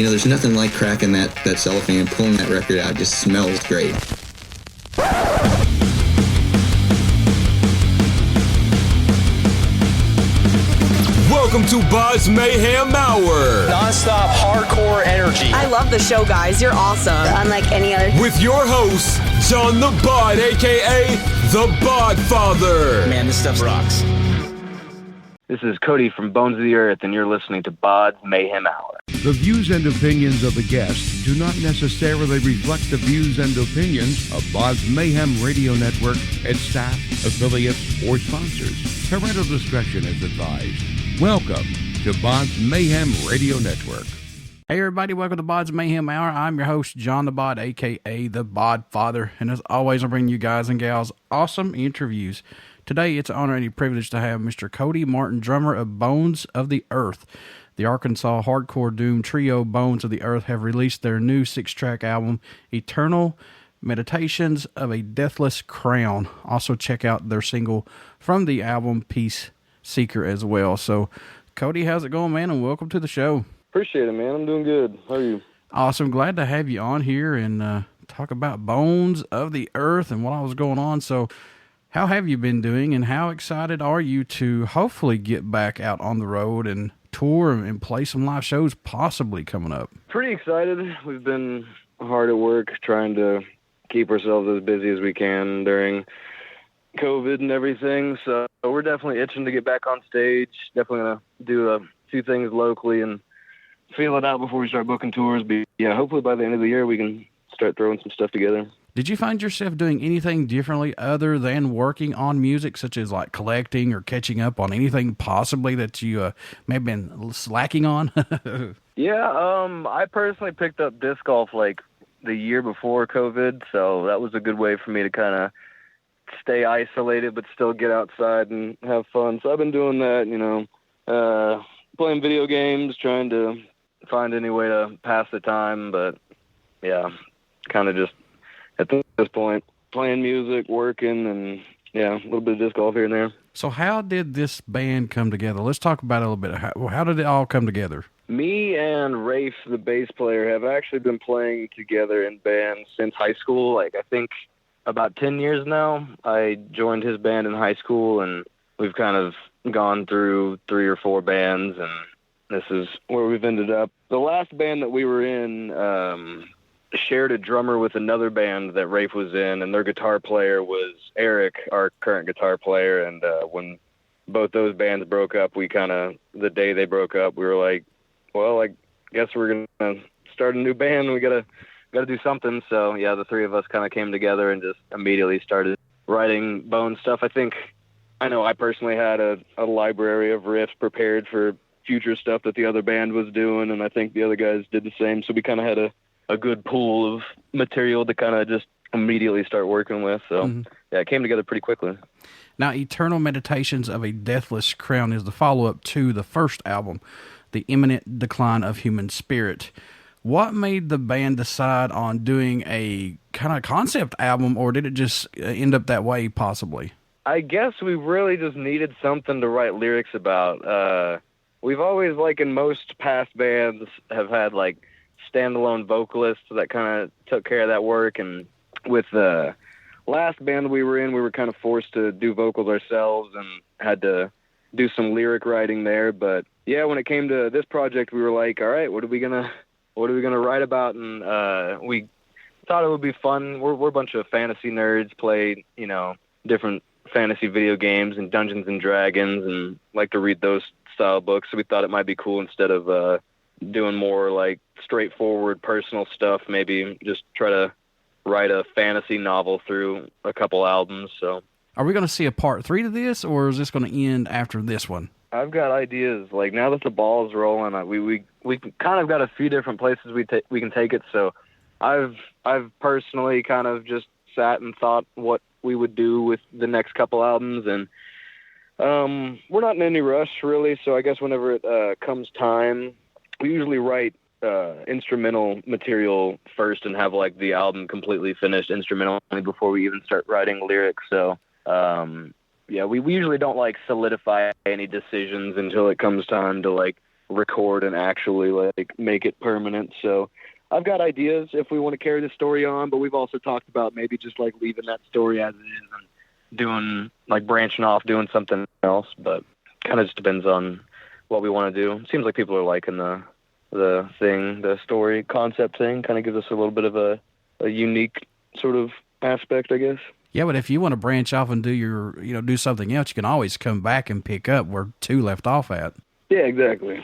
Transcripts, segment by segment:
there's nothing like cracking that cellophane, pulling that record out. It just smells great. Welcome to BODS Mayhem Hour. Non-stop hardcore energy. I love the show, guys. You're awesome. Unlike any other. With your host, John the Bod, a.k.a. the Bod Father. Man, this stuff rocks. This is Cody from Bones of the Earth, and you're listening to BODS Mayhem Hour. The views and opinions of the guests do not necessarily reflect the views and opinions of BODS Mayhem Radio Network, its staff, affiliates, or sponsors. Parental discretion is advised. Welcome to BODS Mayhem Radio Network. Hey everybody, welcome to BODS Mayhem Hour. I'm your host, John the Bod, a.k.a. the Bod Father. And as always, I bring you guys and gals awesome interviews. Today, it's an honor and a privilege to have Mr. Cody Martin, drummer of Bones of the Earth. The Arkansas hardcore doom trio Bones of the Earth have released their new 6-track album, Eternal Meditations of a Deathless Crown. Also check out their single from the album, Peace Seeker, as well. So, Cody, how's it going, man? And welcome to the show. Appreciate it, man. I'm doing good. How are you? Awesome. Glad to have you on here and talk about Bones of the Earth and what all was going on. So, how have you been doing, and how excited are you to hopefully get back out on the road and tour and play some live shows possibly coming up? Pretty excited. We've been hard at work trying to keep ourselves as busy as we can during COVID and everything, so we're definitely itching to get back on stage. Definitely going to do a few things locally and feel it out before we start booking tours. But yeah, hopefully by the end of the year we can start throwing some stuff together. Did you find yourself doing anything differently other than working on music, such as like collecting or catching up on anything possibly that you may have been slacking on? Yeah, I personally picked up disc golf like the year before COVID, so that was a good way for me to kind of stay isolated but still get outside and have fun. So I've been doing that, playing video games, trying to find any way to pass the time, but yeah, kind of just at this point, playing music, working, and yeah, a little bit of disc golf here and there. So how did this band come together? Let's talk about it a little bit. How did it all come together? Me and Raif, the bass player, have actually been playing together in bands since high school. Like, I think about 10 years now. I joined his band in high school, and we've kind of gone through 3 or 4 bands, and this is where we've ended up. The last band that we were in shared a drummer with another band that Raif was in, and their guitar player was Erik, our current guitar player. And when both those bands broke up, the day they broke up, we were like, well, I guess we're gonna start a new band. We gotta do something. So yeah, the 3 of us kind of came together and just immediately started writing Bone stuff. I know I personally had a library of riffs prepared for future stuff that the other band was doing, and I think the other guys did the same. So we kind of had a good pool of material to kind of just immediately start working with. So yeah, it came together pretty quickly. Now, Eternal Meditations of a Deathless Crown is the follow-up to the first album, The Imminent Decline of Human Spirit. What made the band decide on doing a kind of concept album, or did it just end up that way possibly? I guess we really just needed something to write lyrics about. We've always, like in most past bands, have had like standalone vocalists that kind of took care of that work. And with the last band we were in, we were kind of forced to do vocals ourselves and had to do some lyric writing there. But yeah, when it came to this project, we were like, all right, what are we gonna write about? And we thought it would be fun. We're a bunch of fantasy nerds, play different fantasy video games and Dungeons and Dragons, and like to read those style books. So we thought it might be cool, instead of doing more like straightforward personal stuff, maybe just try to write a fantasy novel through a couple albums. So are we going to see a part 3 to this, or is this going to end after this one? I've got ideas. Like, now that the ball is rolling, we kind of got a few different places we can take it. So I've personally kind of just sat and thought what we would do with the next couple albums, and we're not in any rush really. So I guess whenever it comes time, we usually write instrumental material first and have like the album completely finished instrumentally before we even start writing lyrics. So yeah, we usually don't like solidify any decisions until it comes time to like record and actually like make it permanent. So I've got ideas if we want to carry the story on, but we've also talked about maybe just like leaving that story as it is and doing like branching off, doing something else. But kind of just depends on what we want to do. It seems like people are liking the story concept thing. Kind of gives us a little bit of a unique sort of aspect, I guess. Yeah, but if you want to branch off and do something else, you can always come back and pick up where 2 left off at. Yeah, exactly.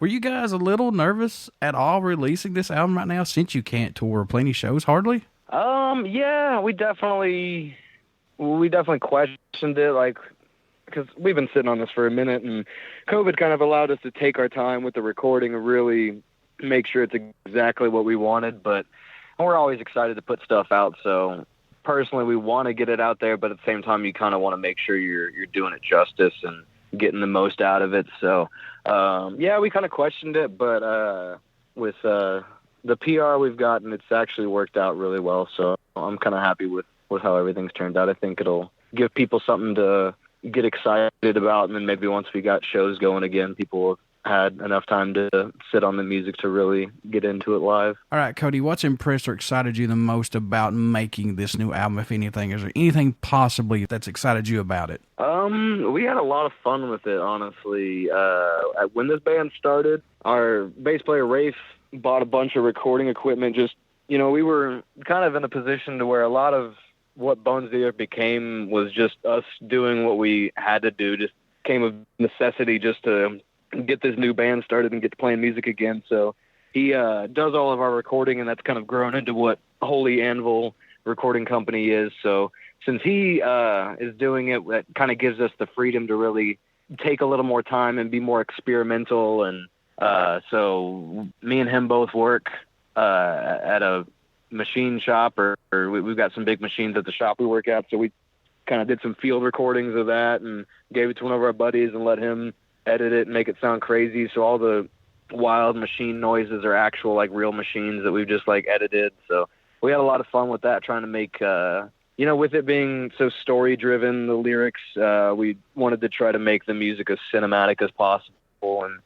Were you guys a little nervous at all releasing this album right now, since you can't tour plenty shows hardly? Yeah, we definitely questioned it, like, because we've been sitting on this for a minute, and COVID kind of allowed us to take our time with the recording and really make sure it's exactly what we wanted. But we're always excited to put stuff out, so personally we want to get it out there, but at the same time you kind of want to make sure you're doing it justice and getting the most out of it. So yeah, we kind of questioned it, but with the PR we've gotten, it's actually worked out really well. So I'm kind of happy with how everything's turned out. I think it'll give people something to get excited about, and then maybe once we got shows going again, people have had enough time to sit on the music to really get into it live. All right, Cody, what's impressed or excited you the most about making this new album, if anything? Is there anything possibly that's excited you about it? We had a lot of fun with it, honestly. When this band started, our bass player Raif bought a bunch of recording equipment. Just, we were kind of in a position to where a lot of what Bones became was just us doing what we had to do. Just came of necessity just to get this new band started and get to playing music again. So he does all of our recording, and that's kind of grown into what Holy Anvil Recording Company is. So since he is doing it, that kind of gives us the freedom to really take a little more time and be more experimental. And so me and him both work at a machine shop, or we've got some big machines at the shop we work at. So we kind of did some field recordings of that and gave it to one of our buddies and let him edit it and make it sound crazy. So all the wild machine noises are actual, like, real machines that we've just like edited. So we had a lot of fun with that, trying to make with it being so story driven, the lyrics, we wanted to try to make the music as cinematic as possible and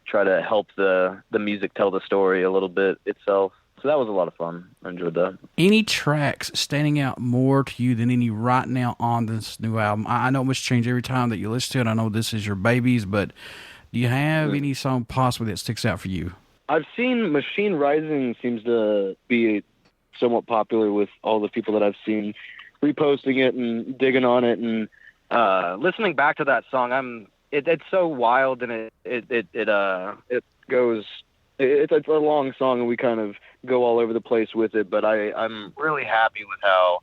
try to help the music tell the story a little bit itself. So that was a lot of fun. I enjoyed that. Any tracks standing out more to you than any right now on this new album? I know it must change every time that you listen to it. I know this is your babies, but do you have any song possibly that sticks out for you? I've seen Machine Rising seems to be somewhat popular with all the people that I've seen reposting it and digging on it. And listening back to that song, it's so wild, and it goes. It's a long song, and we kind of go all over the place with it, but I'm really happy with how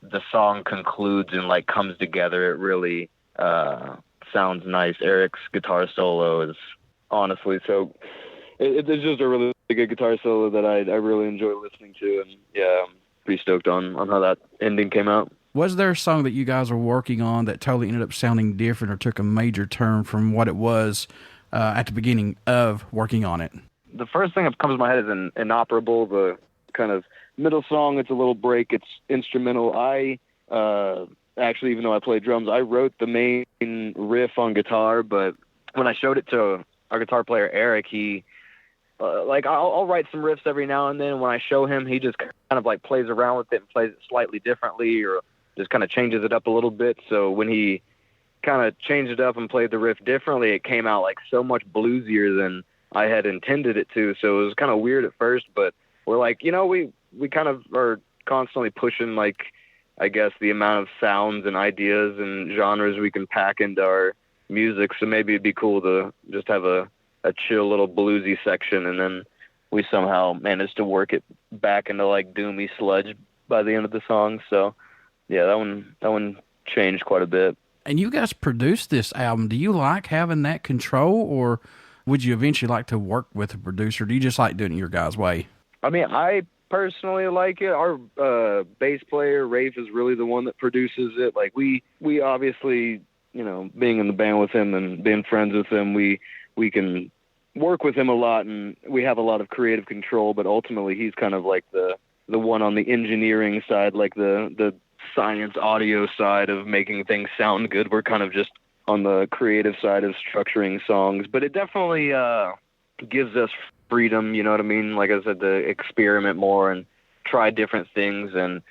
the song concludes and like comes together. It really sounds nice. Erik's guitar solo is honestly it's just a really good guitar solo that I really enjoy listening to, and yeah, I'm pretty stoked on how that ending came out. Was there a song that you guys were working on that totally ended up sounding different or took a major turn from what it was at the beginning of working on it? The first thing that comes to my head is Inoperable, the kind of middle song. It's a little break. It's instrumental. I actually, even though I play drums, I wrote the main riff on guitar, but when I showed it to our guitar player, Erik, he, I'll write some riffs every now and then. When I show him, he just kind of like plays around with it and plays it slightly differently, or just kind of changes it up a little bit. So when he kind of changed it up and played the riff differently, it came out like so much bluesier than I had intended it to. So it was kind of weird at first, but we're like, we kind of are constantly pushing, like, I guess, the amount of sounds and ideas and genres we can pack into our music. So maybe it'd be cool to just have a chill little bluesy section, and then we somehow managed to work it back into like doomy sludge by the end of the song. So yeah, that one changed quite a bit. And you guys produced this album. Do you like having that control, or would you eventually like to work with a producer? Do you just like doing it your guys' way? I mean, I personally like it. Our bass player, Raif, is really the one that produces it. Like, we obviously, being in the band with him and being friends with him, we can work with him a lot, and we have a lot of creative control, but ultimately he's kind of like the one on the engineering side, like the science audio side of making things sound good. We're kind of just on the creative side of structuring songs, but it definitely gives us freedom, you know what I mean? Like I said, to experiment more and try different things. And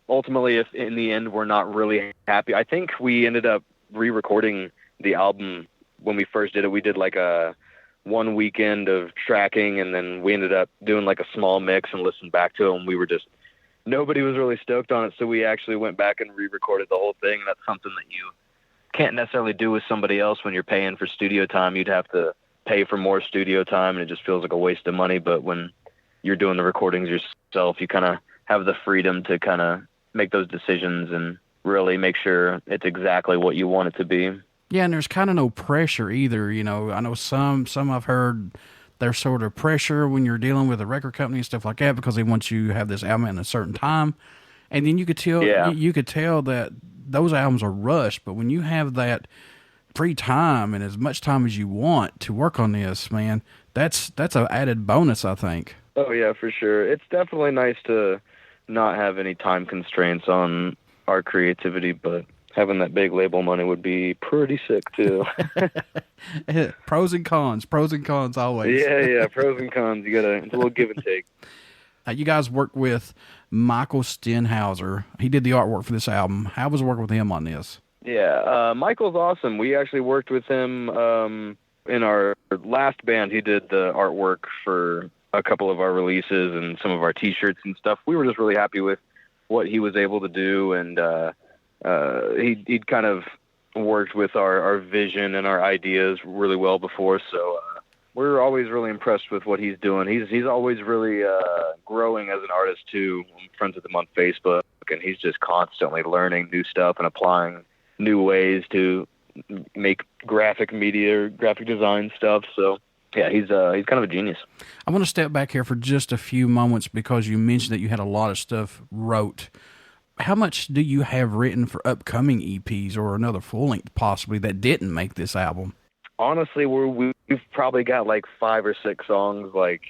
ultimately, if in the end we're not really happy, I think we ended up re-recording the album when we first did it. We did like a 1 weekend of tracking, and then we ended up doing like a small mix and listened back to it, and we were just, nobody was really stoked on it, so we actually went back and re-recorded the whole thing. That's something that you can't necessarily do with somebody else. When you're paying for studio time, you'd have to pay for more studio time, and it just feels like a waste of money. But when you're doing the recordings yourself, you kind of have the freedom to kind of make those decisions and really make sure it's exactly what you want it to be. Yeah, and there's kind of no pressure either. You know, I know some I've heard there's sort of pressure when you're dealing with a record company and stuff like that, because they want you to have this album in a certain time. And then you could tell, you could tell that those albums are rushed. But when you have that free time and as much time as you want to work on this, man, that's an added bonus, I think. Oh yeah, for sure. It's definitely nice to not have any time constraints on our creativity, but having that big label money would be pretty sick too. Pros and cons always. Yeah, pros and cons. It's a little give and take. You guys worked with Michael Stenhauser. He did the artwork for this album. How was working with him on this? Yeah, Michael's awesome. We actually worked with him in our last band. He did the artwork for a couple of our releases and some of our T-shirts and stuff. We were just really happy with what he was able to do, and he'd kind of worked with our vision and our ideas really well before, so we're always really impressed with what he's doing. He's always really growing as an artist too. I'm friends with him on Facebook, and he's just constantly learning new stuff and applying new ways to make graphic media or graphic design stuff. So yeah, he's kind of a genius. I want to step back here for just a few moments, because you mentioned that you had a lot of stuff wrote. How much do you have written for upcoming EPs or another full length possibly that didn't make this album? Honestly, we've probably got like 5 or 6 songs, like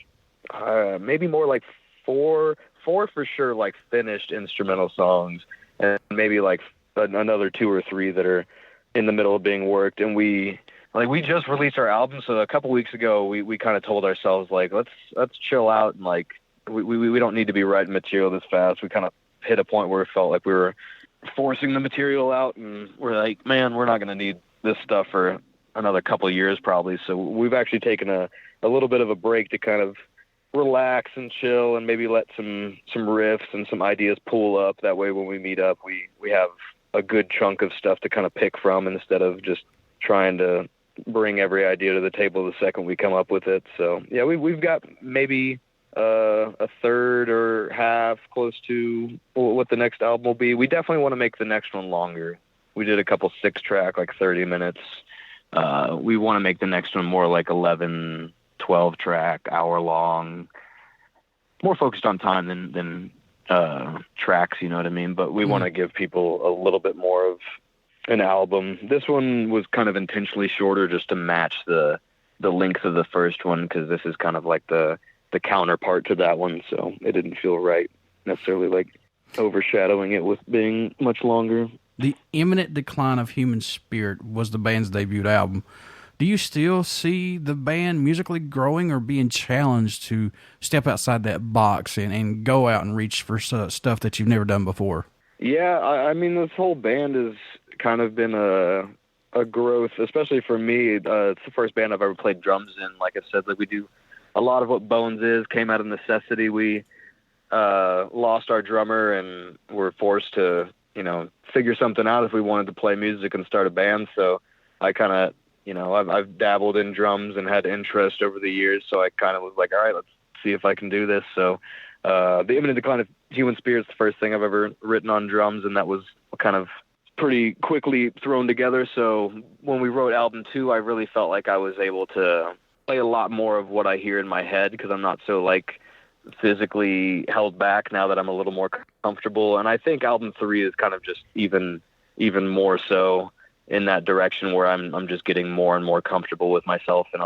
maybe more like four for sure, like finished instrumental songs, and maybe like another 2 or 3 that are in the middle of being worked. And we just released our album, so a couple weeks ago we kind of told ourselves, like, let's chill out, and like we don't need to be writing material this fast. We kind of hit a point where it felt like we were forcing the material out, and we're like, man, we're not going to need this stuff for another couple of years probably. So we've actually taken a little bit of a break to kind of relax and chill, and maybe let some riffs and some ideas pull up. That way when we meet up, we have a good chunk of stuff to kind of pick from, instead of just trying to bring every idea to the table the second we come up with it. So yeah, we've got maybe a third or half close to what the next album will be. We definitely want to make the next one longer. We did a couple 6-track, like 30 minutes. We want to make the next one more like 11, 12-track, hour-long, more focused on time than tracks, you know what I mean? But we want to give people a little bit more of an album. This one was kind of intentionally shorter just to match the length of the first one, because this is kind of like the counterpart to that one, so it didn't feel right necessarily like overshadowing it with being much longer. The Imminent Decline of Human Spirit was the band's debut album. Do you still see the band musically growing or being challenged to step outside that box and go out and reach for stuff that you've never done before? Yeah, I mean, this whole band has kind of been a growth, especially for me. It's the first band I've ever played drums in. Like I said, like we do a lot of what Bones came out of necessity. We lost our drummer and were forced to, figure something out if we wanted to play music and start a band. So I kind of, I've dabbled in drums and had interest over the years. So I kind of was like, all right, let's see if I can do this. So the Imminent Decline of Human Spirit is the first thing I've ever written on drums, and that was kind of pretty quickly thrown together. So when we wrote album 2, I really felt like I was able to play a lot more of what I hear in my head, because I'm not so physically held back now that I'm a little more comfortable. And I think album 3 is kind of just even more so in that direction, where I'm just getting more and more comfortable with myself and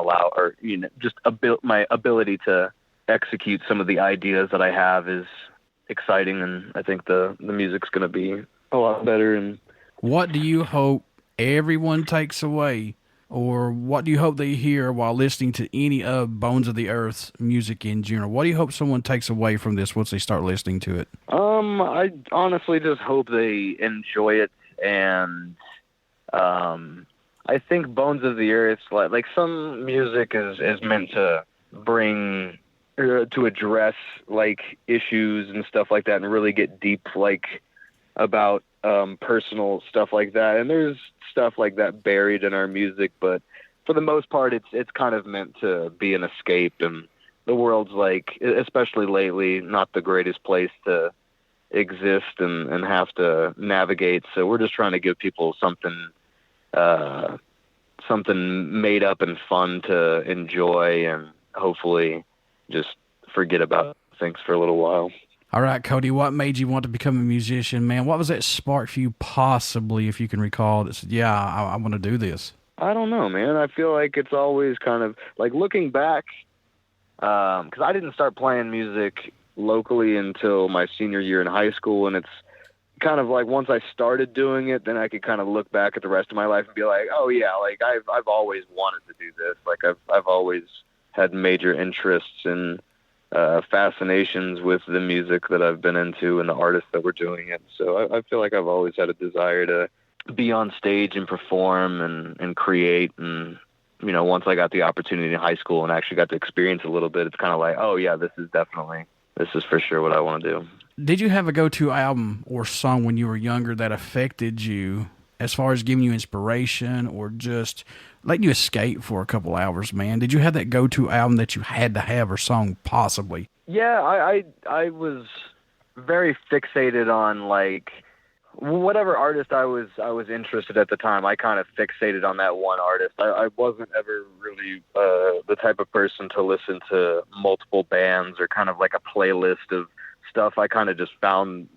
my ability to execute some of the ideas that I have is exciting. And I think the music's going to be a lot better. And what do you hope everyone takes away, or what do you hope they hear while listening to any of Bones of the Earth's music in general? What do you hope someone takes away from this once they start listening to it? I honestly just hope they enjoy it, and I think Bones of the Earth, like some music is meant to bring, to address like issues and stuff like that, and really get deep, like about personal stuff like that. And there's stuff like that buried in our music, but for the most part, it's kind of meant to be an escape. And the world's, like, especially lately, not the greatest place to exist and have to navigate. So we're just trying to give people something made up and fun to enjoy, and hopefully just forget about things for a little while. All right, Cody, what made you want to become a musician, man? What was that spark for you, possibly, if you can recall, that said, yeah, I want to do this? I don't know, man. I feel like it's always kind of, like, looking back, because I didn't start playing music locally until my senior year in high school, and it's kind of like once I started doing it, then I could kind of look back at the rest of my life and be like, oh yeah, like I've always wanted to do this. Like I've always had major interests and fascinations with the music that I've been into and the artists that were doing it. So I feel like I've always had a desire to be on stage and perform and create. And, you know, once I got the opportunity in high school and actually got to experience a little bit, it's kind of like, oh yeah, this is for sure what I want to do. Did you have a go-to album or song when you were younger that affected you as far as giving you inspiration or just letting you escape for a couple hours, man? Did you have that go-to album that you had to have, or song possibly? Yeah, I was very fixated on, like, whatever artist I was interested at the time. I kind of fixated on that one artist. I wasn't ever really the type of person to listen to multiple bands or kind of like a playlist of stuff. I kind of just found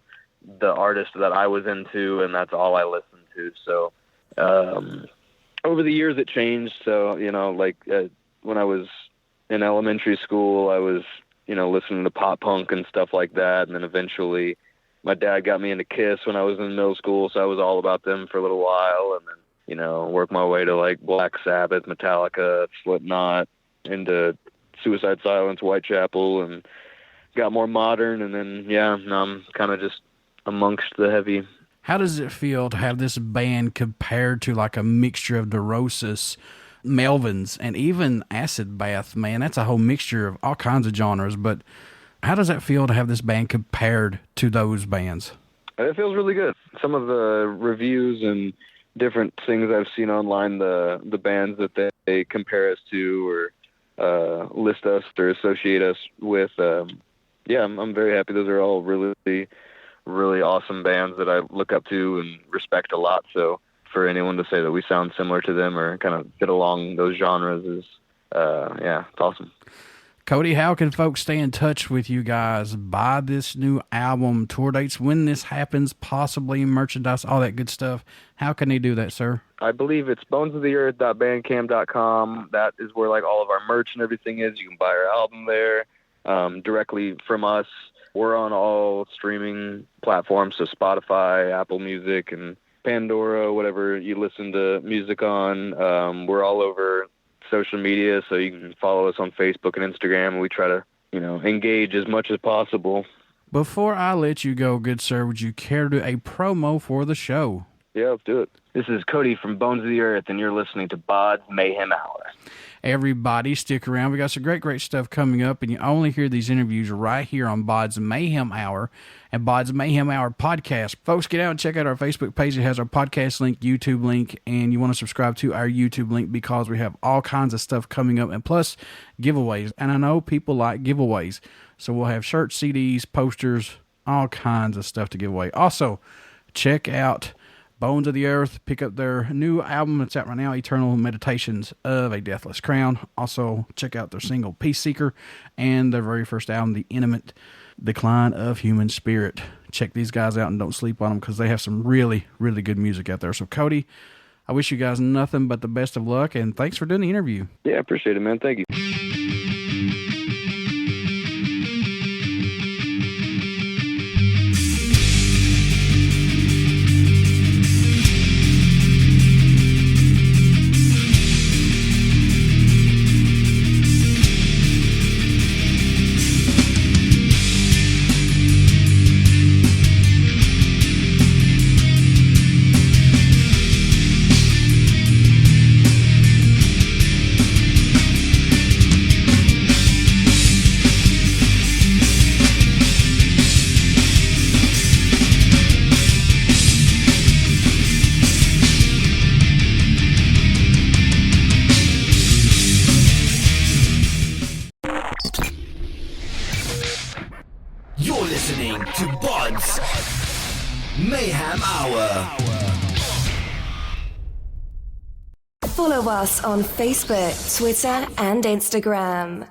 the artist that I was into, and that's all I listened to. So over the years it changed. So, you know, like when I was in elementary school, I was, you know, listening to pop punk and stuff like that. And then eventually my dad got me into Kiss when I was in middle school, so I was all about them for a little while. And then, you know, worked my way to like Black Sabbath, Metallica, Slipknot, into Suicide Silence, Whitechapel, and got more modern. And then, yeah, now I'm kind of just amongst the heavy. How does it feel to have this band compared to like a mixture of Neurosis, Melvins, and even Acid Bath? Man, that's a whole mixture of all kinds of genres. But how does that feel to have this band compared to those bands? It feels really good. Some of the reviews and different things I've seen online, the bands that they compare us to or list us or associate us with, yeah, I'm very happy. Those are all really, really awesome bands that I look up to and respect a lot. So for anyone to say that we sound similar to them or kind of fit along those genres is, yeah, it's awesome. Cody, how can folks stay in touch with you guys, buy this new album, tour dates, when this happens, possibly merchandise, all that good stuff? How can they do that, sir? I believe it's bonesoftheearth.bandcamp.com. That is where like all of our merch and everything is. You can buy our album there directly from us. We're on all streaming platforms, so Spotify, Apple Music, and Pandora, whatever you listen to music on. We're all over social media, so you can follow us on Facebook and Instagram, and we try to, you know, engage as much as possible. Before I let you go, good sir, would you care to do a promo for the show? Yeah, let's do it. This is Cody from Bones of the Earth, and you're listening to BODS Mayhem Hour. Everybody, stick around. We got some great stuff coming up, and you only hear these interviews right here on BODS Mayhem Hour and BODS Mayhem Hour Podcast. Folks, get out and check out our Facebook page. It has our podcast link, YouTube link, and you want to subscribe to our YouTube link because we have all kinds of stuff coming up, and plus giveaways. And I know people like giveaways, so we'll have shirts, CDs, posters, all kinds of stuff to give away. Also, check out Bones of the Earth. Pick up their new album that's out right now, Eternal Meditations of a Deathless Crown. Also, check out their single, Peace Seeker, and their very first album, The Intimate Decline of Human Spirit. Check these guys out and don't sleep on them because they have some really, really good music out there. So, Cody, I wish you guys nothing but the best of luck, and thanks for doing the interview. Yeah, I appreciate it, man. Thank you. You're listening to BODS Mayhem Hour. Follow us on Facebook, Twitter, and Instagram.